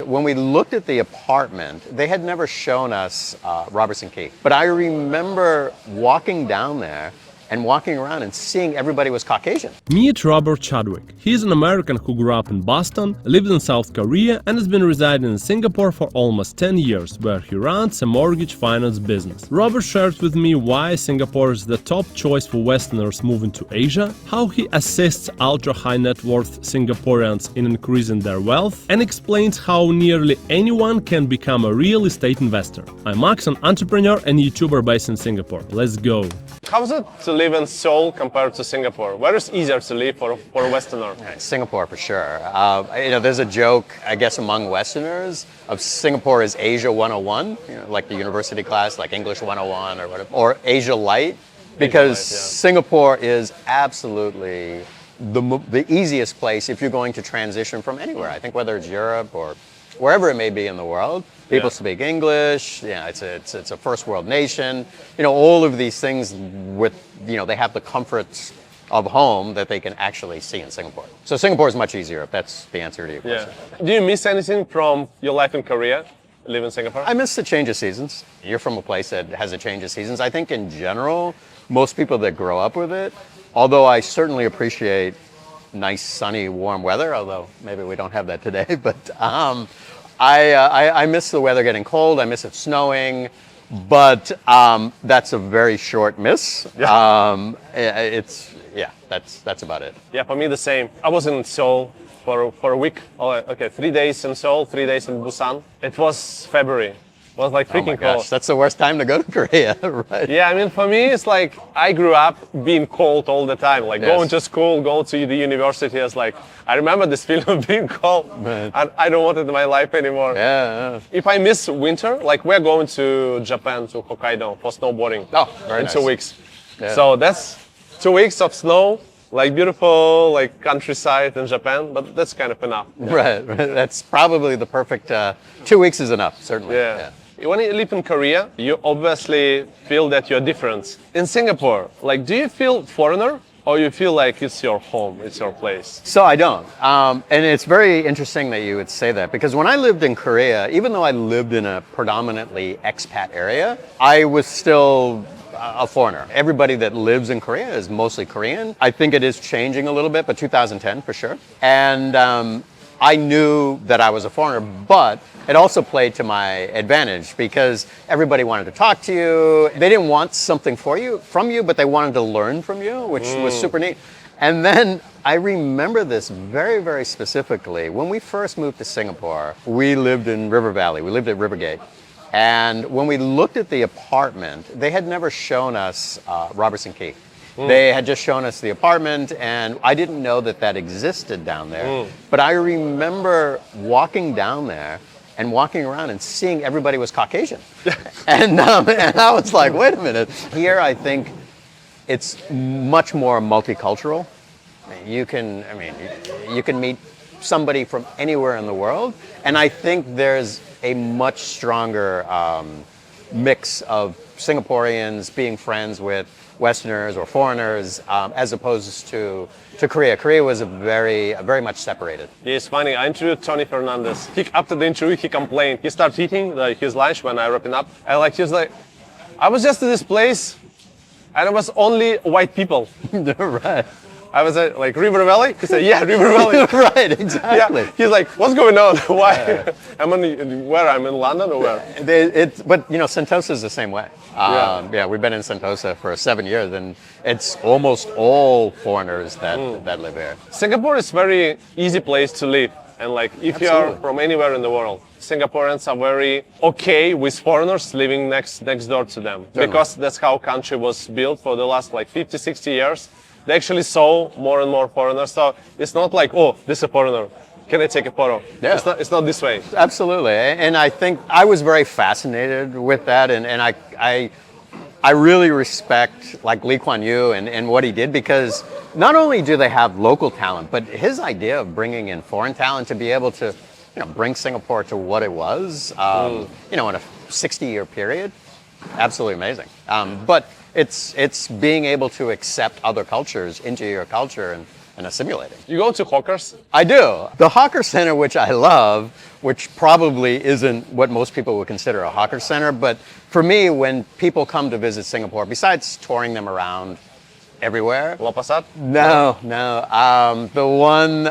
when we looked at the apartment, they had never shown us Robertson Key. But I remember walking down there and walking around and seeing everybody was Caucasian. Meet Robert Chadwick. He is an American who grew up in Boston, lived in South Korea, and has been residing in Singapore for almost 10 years, where he runs a mortgage finance business. Robert shares with me why Singapore is the top choice for Westerners moving to Asia, how he assists ultra-high net worth Singaporeans in increasing their wealth, and explains how nearly anyone can become a real estate investor. I'm Max, an entrepreneur and YouTuber based in Singapore. Let's go! How is it to live in Seoul compared to Singapore? Where is easier to live for a Westerner? Singapore for sure. There's a joke, I guess, among Westerners of Singapore is Asia 101, like the university class, like English 101 or whatever, or Asia Light, because Singapore is absolutely the easiest place if you're going to transition from anywhere. I think whether it's Europe or wherever it may be in the world, people speak English. It's a first world nation. All of these things with they have the comforts of home that they can actually see in Singapore. So Singapore is much easier, if that's the answer to your question. Do you miss anything from your life in Korea? Live in Singapore? I miss the change of seasons. You're from a place that has a change of seasons. I think in general, most people that grow up with it, although I certainly appreciate nice, sunny, warm weather, although maybe we don't have that today, but I miss the weather getting cold. I miss it snowing, but that's a very short miss. That's about it. Yeah, for me the same. I was in Seoul for a week. 3 days in Seoul, 3 days in Busan. It was February. It was like freaking cold. That's the worst time to go to Korea, right? Yeah, I mean, for me, it's like I grew up being cold all the time. Like going to school, going to the university. It's like, I remember this feeling of being cold. Right. And I don't want it in my life anymore. Yeah. If I miss winter, like we're going to Japan, to Hokkaido for snowboarding. Very in nice. 2 weeks. Yeah. So that's 2 weeks of snow. Like beautiful, like countryside in Japan, but that's kind of enough. Right. That's probably the perfect, 2 weeks is enough, certainly. Yeah. When you live in Korea, you obviously feel that you're different. In Singapore, like, do you feel foreigner or you feel like it's your home, it's your place? So I don't. And it's very interesting that you would say that, because when I lived in Korea, even though I lived in a predominantly expat area, I was still a foreigner. Everybody that lives in Korea is mostly Korean. I think it is changing a little bit, but 2010 for sure. And I knew that I was a foreigner, but it also played to my advantage because everybody wanted to talk to you. They didn't want something from you, but they wanted to learn from you, which was super neat. And then I remember this very, very specifically. When we first moved to Singapore, we lived in River Valley. We lived at Rivergate. And when we looked at the apartment, they had never shown us Robertson Key. They had just shown us the apartment, and I didn't know that existed down there. But I remember walking down there and walking around and seeing everybody was Caucasian. and I was like, wait a minute. Here, I think it's much more multicultural. You can meet somebody from anywhere in the world, and I think there's a much stronger mix of Singaporeans being friends with Westerners or foreigners, as opposed to Korea. Korea was very much separated. Yeah, it's funny. I interviewed Tony Fernandez. After the interview, he complained. He started eating his lunch when I wrapping up. He was like, I was just at this place, and it was only white people. Right. I was like, River Valley? He said, yeah, River Valley. Right, exactly. Yeah. He's like, what's going on? Why? I'm in London or where? But Sentosa is the same way. We've been in Sentosa for 7 years, and it's almost all foreigners that live here. Singapore is a very easy place to live. And like, if you are from anywhere in the world, Singaporeans are very okay with foreigners living next door to them. Certainly. Because that's how country was built for the last like 50, 60 years. They actually saw more and more foreigners. So it's not like, oh, this is a foreigner. Can I take a photo? Yeah. It's not this way. Absolutely. And I think I was very fascinated with that. And I really respect like Lee Kuan Yew and what he did, because not only do they have local talent, but his idea of bringing in foreign talent to be able to bring Singapore to what it was, in a 60-year period, absolutely amazing. But it's being able to accept other cultures into your culture and assimilating. You go to hawkers? I do. The hawker center, which I love, which probably isn't what most people would consider a hawker center, but for me, when people come to visit Singapore, besides touring them around everywhere. Lau Pa Sat? No. The one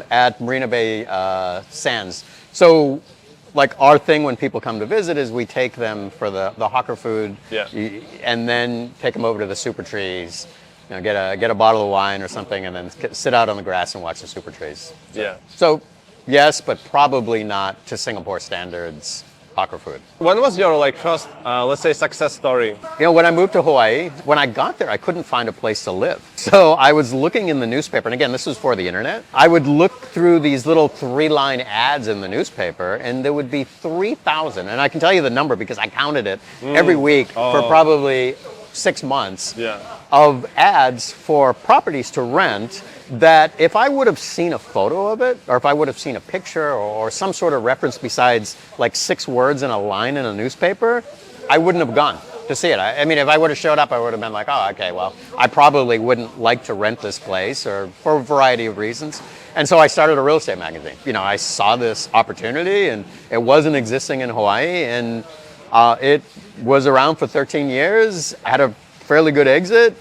at Marina Bay Sands. So, like our thing when people come to visit is we take them for the hawker food, and then take them over to the super trees. You know, get a bottle of wine or something, and then sit out on the grass and watch the super trees. Yeah. So, yes, but probably not to Singapore standards hawker food. When was your first, let's say, success story? You know, when I moved to Hawaii, when I got there, I couldn't find a place to live. So I was looking in the newspaper, and again, this was for the internet. I would look through these little 3-line ads in the newspaper, and there would be 3,000, and I can tell you the number because I counted it every week for probably 6 months of ads for properties to rent that if I would have seen a photo of it, or if I would have seen a picture or some sort of reference besides like 6 words in a line in a newspaper, I wouldn't have gone to see it. I mean, if I would have showed up, I would have been like, oh, okay, well, I probably wouldn't like to rent this place, or for a variety of reasons. And so I started a real estate magazine. You know, I saw this opportunity, and it wasn't existing in Hawaii, and it was around for 13 years, had a fairly good exit,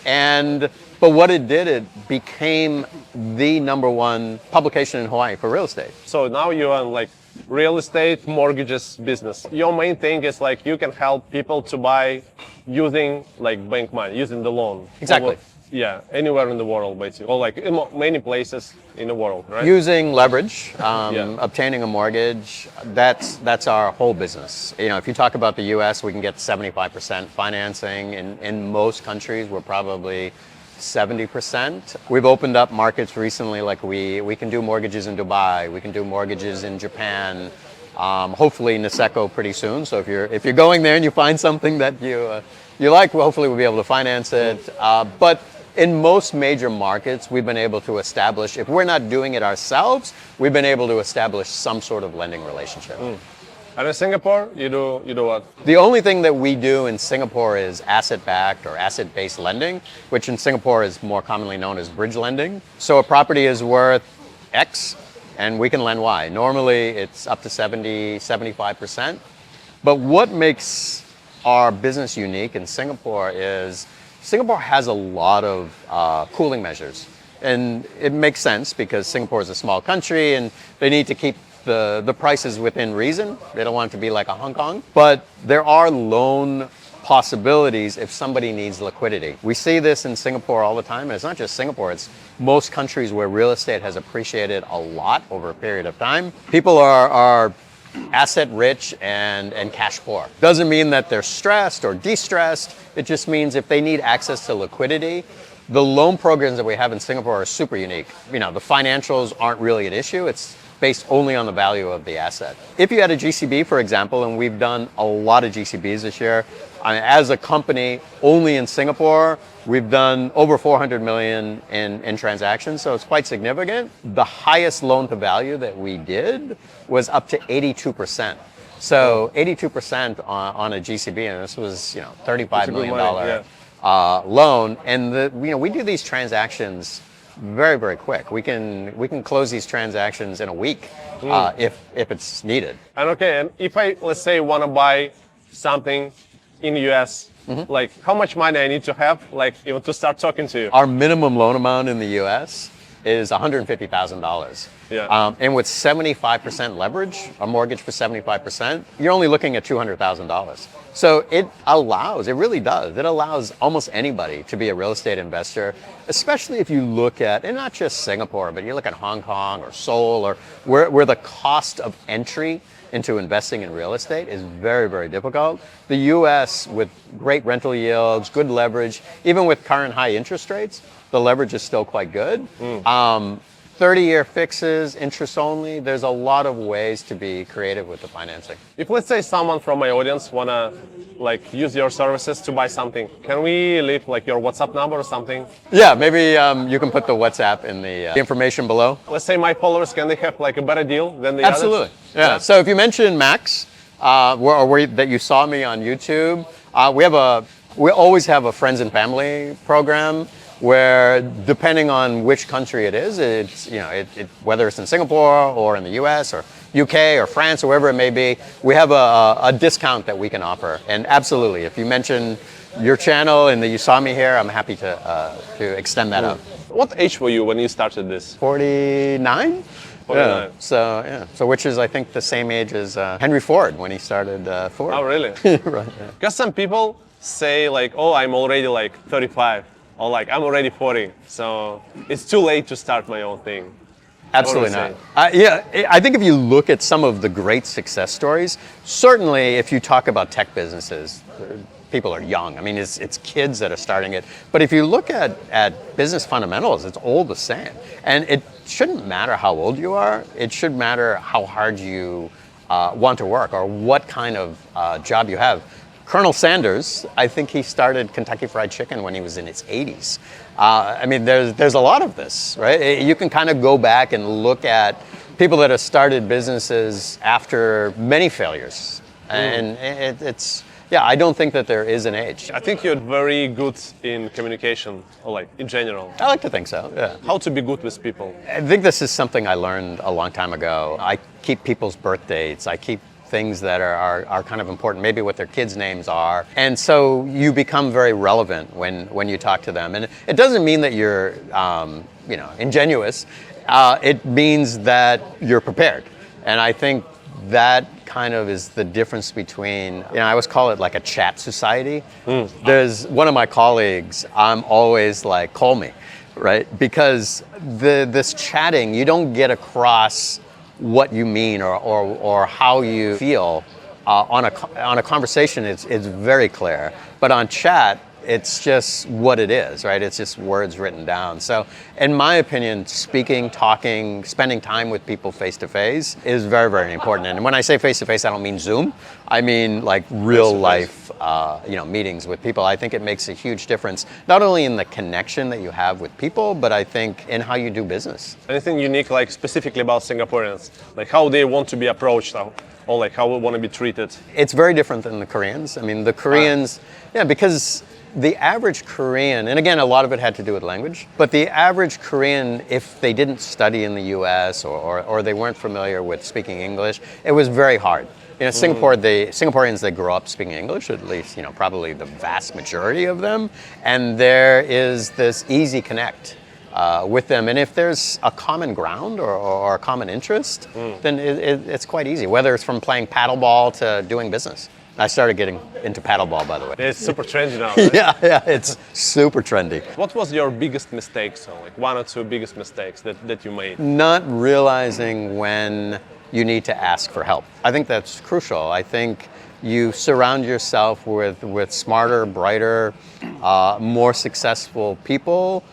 but what it did, it became the #1 publication in Hawaii for real estate. So now you're on real estate mortgages business. Your main thing is you can help people to buy using bank money, using the loan. Exactly. Yeah, anywhere in the world basically, or in many places in the world, right? Using leverage, obtaining a mortgage, that's our whole business. You know, if you talk about the U.S., we can get 75% financing. In most countries, we're probably 70%. We've opened up markets recently, like we can do mortgages in Dubai, we can do mortgages in Japan, hopefully Niseko pretty soon. So if you're going there and you find something that you like, well, hopefully we'll be able to finance it. But in most major markets, we've been able to establish, if we're not doing it ourselves, we've been able to establish some sort of lending relationship. And in Singapore, you do what? The only thing that we do in Singapore is asset-backed or asset-based lending, which in Singapore is more commonly known as bridge lending. So a property is worth X, and we can lend Y. Normally, it's up to 70, 75%. But what makes our business unique in Singapore is Singapore has a lot of cooling measures. And it makes sense because Singapore is a small country and they need to keep the prices within reason. They don't want it to be like a Hong Kong. But there are loan possibilities if somebody needs liquidity. We see this in Singapore all the time, and it's not just Singapore, it's most countries where real estate has appreciated a lot over a period of time. People are asset rich and cash poor. Doesn't mean that they're stressed or de-stressed. It just means if they need access to liquidity, the loan programs that we have in Singapore are super unique. You know, the financials aren't really an issue. It's based only on the value of the asset. If you had a GCB, for example, and we've done a lot of GCBs this year, as a company, only in Singapore, we've done over 400 million in transactions, so it's quite significant. The highest loan to value that we did was up to 82%. So 82% on a GCB, and this was $35 million loan. And we do these transactions very, very quick. We can close these transactions in a week if it's needed. And if I, let's say, want to buy something in the US, how much money I need to have, even to start talking to you? Our minimum loan amount in the US is $150,000. Yeah. And with 75% leverage, a mortgage for 75%, you're only looking at $200,000. So it really does. It allows almost anybody to be a real estate investor, especially if you look at, and not just Singapore, but you look at Hong Kong or Seoul, or where the cost of entry into investing in real estate is very, very difficult. The US, with great rental yields, good leverage, even with current high interest rates, the leverage is still quite good. 30-year fixes, interest only. There's a lot of ways to be creative with the financing. If, let's say, someone from my audience wanna use your services to buy something, can we leave your WhatsApp number or something? Yeah, maybe you can put the WhatsApp in the information below. Let's say my followers, can they have a better deal than the Absolutely. others? Yeah. So if you mention Max, that you saw me on YouTube, we always have a friends and family program where depending on which country it is, it's, whether it's in Singapore or in the US or UK or France or wherever it may be, we have a discount that we can offer. And absolutely, if you mention your channel and that you saw me here, I'm happy to extend that out. What age were you when you started this? 49? 49. So which is, I think, the same age as Henry Ford when he started Ford. Oh, really? Right. Because some people say like, oh, I'm already like 35, or like I'm already 40, so it's too late to start my own thing. Absolutely not. I think if you look at some of the great success stories, certainly if you talk about tech businesses, people are young. I mean, it's kids that are starting it. But if you look at business fundamentals, it's all the same. And it shouldn't matter how old you are. It should matter how hard you want to work or what kind of job you have. Colonel Sanders, I think he started Kentucky Fried Chicken when he was in his 80s. I mean, there's a lot of this, right? You can kind of go back and look at people that have started businesses after many failures. And I don't think that there is an age. I think you're very good in communication, or like in general. I like to think so, yeah. How to be good with people? I think this is something I learned a long time ago. I keep people's birth dates. I keep things that are kind of important, maybe what their kids' names are. And so you become very relevant when you talk to them. And it doesn't mean that you're ingenuous. It means that you're prepared. And I think that kind of is the difference between, I always call it like a chat society. There's one of my colleagues, I'm always like, call me, right? Because this chatting, you don't get across what you mean or how you feel on a conversation. It's very clear, but on chat, it's just what it is, right? It's just words written down. So in my opinion, speaking, talking, spending time with people face to face is very, very important. And when I say face to face, I don't mean Zoom. I mean like real life meetings with people. I think it makes a huge difference, not only in the connection that you have with people, but I think in how you do business. Anything unique, like specifically about Singaporeans, like how they want to be approached, or like how they want to be treated? It's very different than the Koreans. I mean, the Koreans, because the average Korean, and again, a lot of it had to do with language, but the average Korean, if they didn't study in the US or they weren't familiar with speaking English, it was very hard. Singapore, Singaporeans, they grow up speaking English, at least, probably the vast majority of them, and there is this easy connect with them. And if there's a common ground or a common interest, then it's quite easy, whether it's from playing paddleball to doing business. I started getting into paddleball, by the way. It's super trendy now, right? Yeah, it's super trendy. What was your biggest mistake, so like one or two biggest mistakes that you made? Not realizing when you need to ask for help. I think that's crucial. I think you surround yourself with smarter, brighter, more successful people.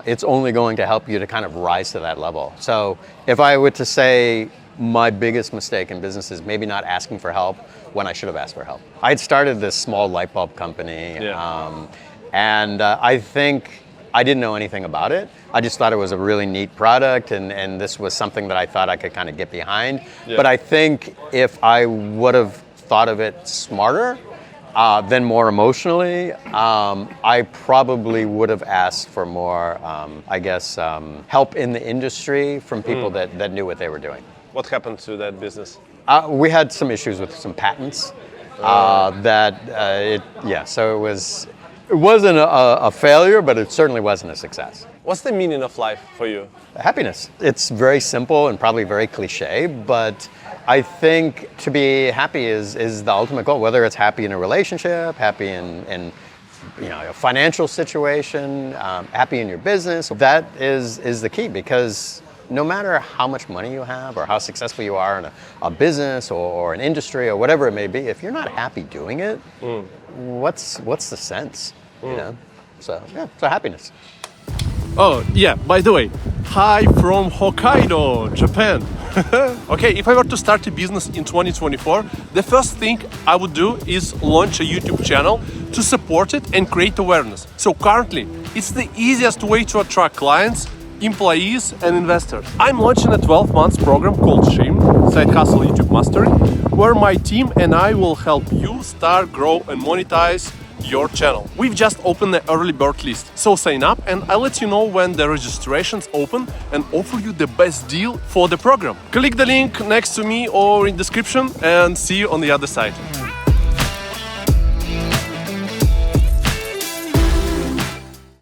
It's only going to help you to kind of rise to that level. So if I were to say my biggest mistake in business is maybe not asking for help when I should have asked for help. I had started this small light bulb company, and I think I didn't know anything about it. I just thought it was a really neat product, and this was something that I thought I could kind of get behind. But I think if I would have thought of it smarter, then more emotionally, I probably would have asked for more, help in the industry from people that knew what they were doing. What happened to that business? We had some issues with some patents. So it wasn't a failure, but it certainly wasn't a success. What's the meaning of life for you? Happiness. It's very simple and probably very cliche, but I think to be happy is the ultimate goal, whether it's happy in a relationship, happy in a financial situation, happy in your business. That is the key, because no matter how much money you have or how successful you are in a business or an industry or whatever it may be, if you're not happy doing it, what's the sense? So happiness. Oh, yeah, by the way, hi from Hokkaido, Japan. Okay, if I were to start a business in 2024, the first thing I would do is launch a YouTube channel to support it and create awareness. So currently, it's the easiest way to attract clients, employees and investors. I'm launching a 12-month program called SHIM, Side Hustle YouTube Mastery, where my team and I will help you start, grow and monetize your channel. We've just opened the early bird list, so sign up and I'll let you know when the registration's open and offer you the best deal for the program. Click the link next to me or in description and see you on the other side.